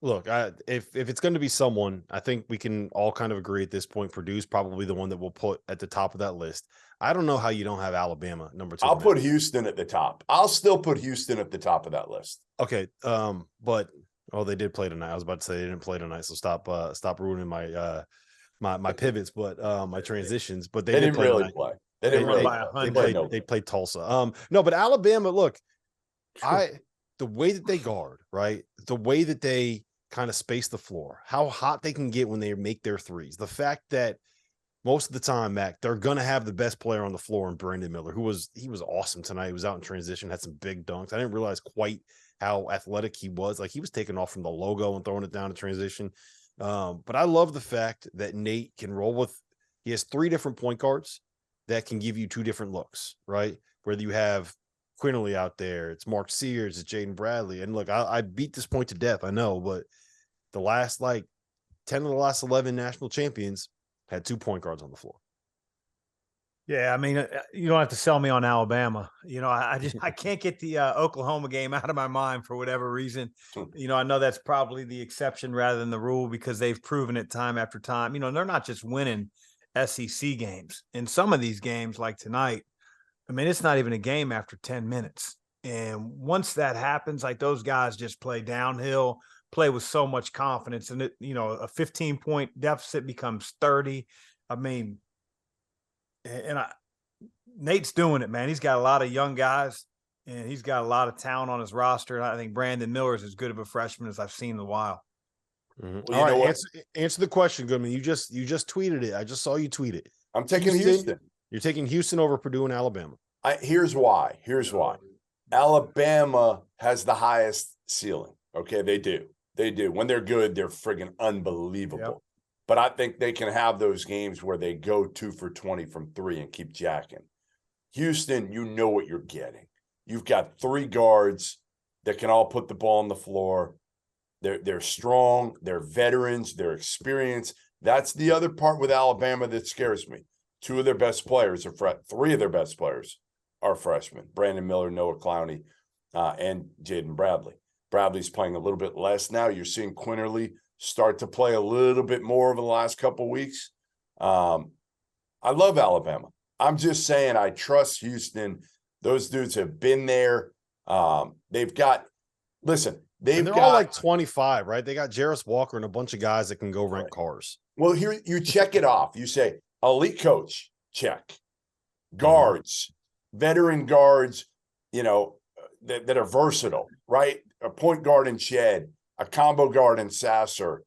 Look, if it's going to be someone, I think we can all kind of agree at this point. Purdue's probably the one that we'll put at the top of that list. I don't know how you don't have Alabama number 2 I'll in that. put Houston at the top. I'll still put Houston at the top of that list. Okay, but they did play tonight. I was about to say they didn't play tonight, so stop ruining my my pivots, but my transitions. But they did didn't play really tonight. play. They didn't really play. They played Tulsa. No, but Alabama. Look, the way that they guard, right? The way that they kind of space the floor, how hot they can get when they make their threes. The fact that most of the time, Mac, they're gonna have the best player on the floor in Brandon Miller, he was awesome tonight. He was out in transition, had some big dunks. I didn't realize quite how athletic he was. Like he was taking off from the logo and throwing it down in transition. But I love the fact that Nate can roll with. He has 3 different point guards that can give you 2 different looks, right? Whether you have Quinterly out there, it's Mark Sears, it's Jaden Bradley, and look, I beat this point to death, I know, but the last 10 of the last 11 national champions had 2 point guards on the floor. Yeah, I mean, you don't have to sell me on Alabama. I can't get the Oklahoma game out of my mind for whatever reason. I know that's probably the exception rather than the rule because they've proven it time after time. They're not just winning SEC games. In some of these games, like tonight, I mean, it's not even a game after 10 minutes. And once that happens, like those guys just play downhill, play with so much confidence. And, a 15-point deficit becomes 30. I mean, Nate's doing it, man. He's got a lot of young guys, and he's got a lot of talent on his roster. And I think Brandon Miller is as good of a freshman as I've seen in a while. Mm-hmm. Well, all right, answer the question, Goodman. You just tweeted it. I just saw you tweet it. I'm taking Houston. You're taking Houston over Purdue and Alabama. Here's why. Alabama has the highest ceiling. Okay, they do. When they're good, they're friggin' unbelievable. Yep. But I think they can have those games where they go 2 for 20 from 3 and keep jacking. Houston, you know what you're getting. You've got 3 guards that can all put the ball on the floor. They're strong. They're veterans. They're experienced. That's the other part with Alabama that scares me. 2 of their best players are 3 of their best players are freshmen: Brandon Miller, Noah Clowney, and Jaden Bradley. Bradley's playing a little bit less now. You're seeing Quinterly start to play a little bit more over the last couple of weeks. I love Alabama. I'm just saying I trust Houston. Those dudes have been there. They're all like 25, right? They got Jarris Walker and a bunch of guys that can go rent cars. Well, here you check it off. You say elite coach, check. Guards, veteran guards, that are versatile, right? A point guard in Shed, a combo guard in Sasser,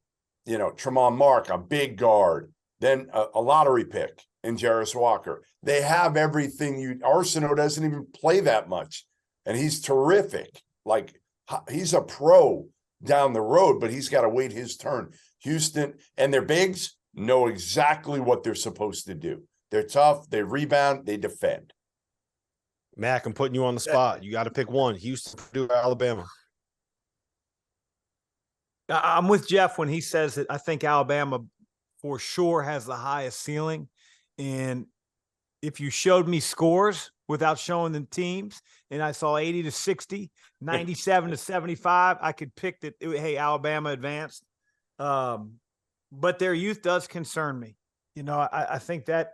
Tremont Mark, a big guard, then a lottery pick in Jarris Walker. They have everything. Arsenault doesn't even play that much, and he's terrific. Like, he's a pro down the road, but he's got to wait his turn. Houston and their bigs know exactly what they're supposed to do. They're tough, they rebound, they defend. Mac, I'm putting you on the spot. You got to pick one: Houston, Purdue, or Alabama. I'm with Jeff when he says that I think Alabama for sure has the highest ceiling. And if you showed me scores without showing the teams, and I saw 80-60, 97-75, I could pick that, hey, Alabama advanced. But their youth does concern me. I think that,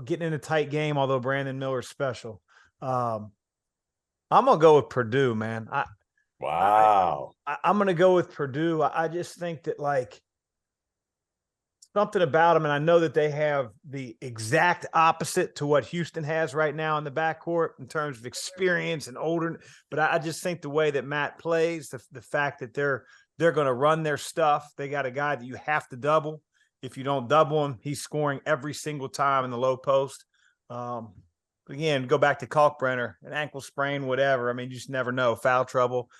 getting in a tight game, although Brandon Miller's special. I'm going to go with Purdue, man. Wow. I'm going to go with Purdue. I just think that, something about them, and I know that they have the exact opposite to what Houston has right now in the backcourt in terms of experience and older, but I just think the way that Matt plays, the fact that they're going to run their stuff, they got a guy that you have to double. If you don't double him, he's scoring every single time in the low post. Again, go back to Kalkbrenner, an ankle sprain, whatever. I mean, you just never know. Foul trouble.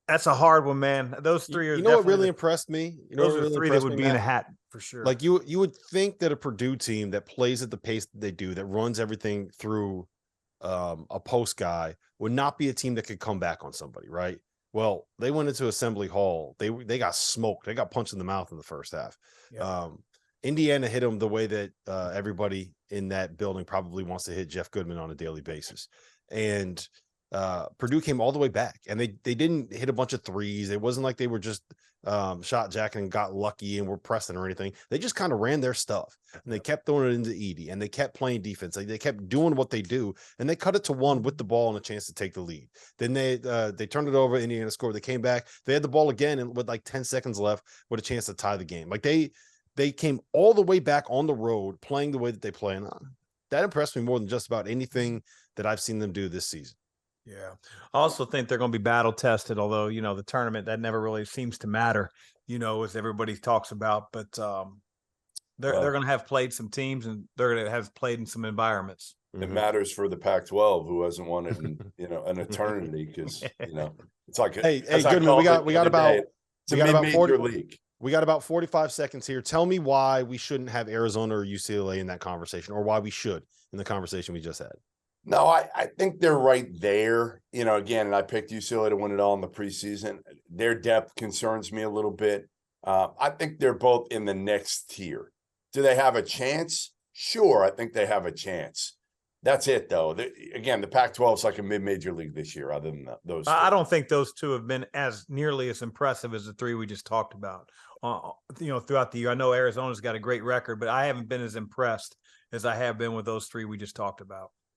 That's a hard one, man. Those 3 are. You know what really impressed me? Those are 3 that would be in a hat for sure. Like you would think that a Purdue team that plays at the pace that they do, that runs everything through a post guy, would not be a team that could come back on somebody, right? Well, they went into Assembly Hall. They got smoked. They got punched in the mouth in the first half. Yeah. Indiana hit them the way that everybody in that building probably wants to hit Jeff Goodman on a daily basis. And Purdue came all the way back, and they didn't hit a bunch of threes. It wasn't like they were just shot jacking and got lucky and were pressing or anything. They just kind of ran their stuff, and they kept throwing it into Edey, and they kept playing defense. Like, they kept doing what they do, and they cut it to 1 with the ball and a chance to take the lead. Then they turned it over. Indiana scored. They came back. They had the ball again, and with like 10 seconds left, with a chance to tie the game. Like, they came all the way back on the road, playing the way that they play on. That impressed me more than just about anything that I've seen them do this season. Yeah. I also think they're going to be battle tested, although, the tournament, that never really seems to matter, as everybody talks about, but they're going to have played some teams, and they're going to have played in some environments. It matters for the Pac-12, who hasn't won it in, an eternity, because, it's like, hey, Goodman, we got about 40 league. We got about 45 seconds here. Tell me why we shouldn't have Arizona or UCLA in that conversation, or why we should in the conversation we just had. No, I think they're right there. Again, and I picked UCLA to win it all in the preseason. Their depth concerns me a little bit. I think they're both in the next tier. Do they have a chance? Sure, I think they have a chance. That's it, though. Again, the Pac-12 is like a mid-major league this year, other than those two. I don't think those two have been nearly as impressive as the three we just talked about. Throughout the year. I know Arizona's got a great record, but I haven't been as impressed as I have been with those three we just talked about.